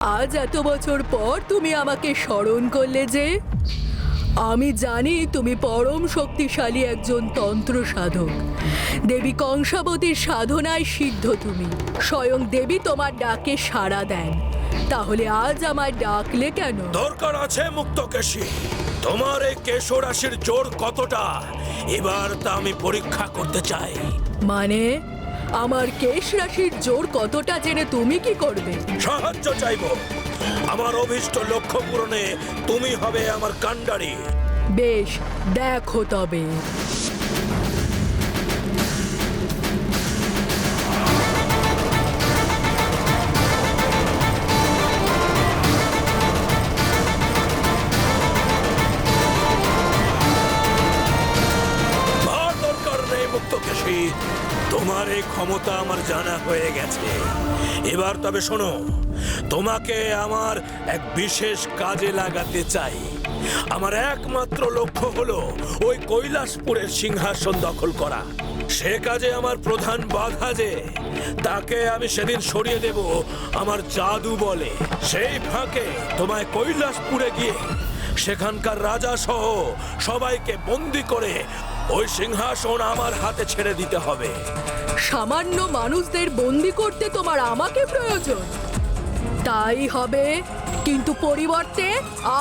আজ এত বছর পর তুমি আমাকে স্মরণ করলে যে? আমি জানি তুমি পরম শক্তিশালী একজন তন্ত্র সাধক। দেবী কংসাবতীর সাধনায় সিদ্ধ তুমি। স্বয়ং দেবী তোমার ডাকে সাড়া দেন। তাহলে আজ আমায় ডাকলে কেন? দরকার আছে মুক্তকেশী। তোমার এই কেশরাশির জোর কতটা এবার তা আমি পরীক্ষা করতে চাই। মানে আমার কেশ রাশির জোর কতটা জেনে তুমি কি করবে? সাহায্য চাইব। আমার অভীষ্ট লক্ষ্য পূরণে তুমি হবে আমার কাণ্ডারি। বেশ, দেখো তবে। আর দরকার নেই মুক্তকেশী, তোমার এই ক্ষমতা আমার জানা হয়ে গেছে। এবার তবে শোনো, তোমাকে আমার এক বিশেষ কাজে লাগাতে চাই। আমার একমাত্র লক্ষ্য হলো ওই কৈলাসপুরের সিংহাসন দখল করা। সে কাজে আমার প্রধান বাধা যে তাকে আমি সেদিন সরিয়ে দেব আমার জাদু বলে। সেই ফাঁকে তোমায় কৈলাসপুরে গিয়ে সেখানকার রাজা সহ সবাইকে বন্দি করে ওই সিংহাসন আমার হাতে ছেড়ে দিতে হবে। সামান্য মানুষদের বন্দি করতে তোমার আমাকে প্রয়োজন? তাই হবে, কিন্তু পরিবর্তে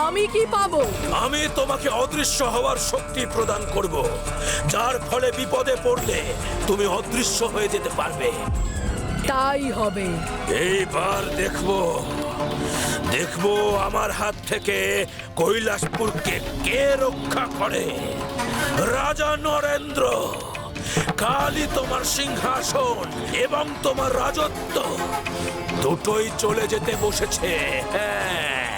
আমি কি পাবো? আমি তোমাকে অদৃশ্য হওয়ার শক্তি প্রদান করব, যার ফলে বিপদে পড়লে তুমি অদৃশ্য হয়ে যেতে পারবে। তাই হবে। এইবার দেখবো আমার হাত থেকে কৈলাসপুরকে কে রক্ষা করে। রাজা নরেন্দ্র, কালই তোমার সিংহাসন এবং তোমার রাজত্ব দুটোই চলে যেতে বসেছে। হ্যাঁ।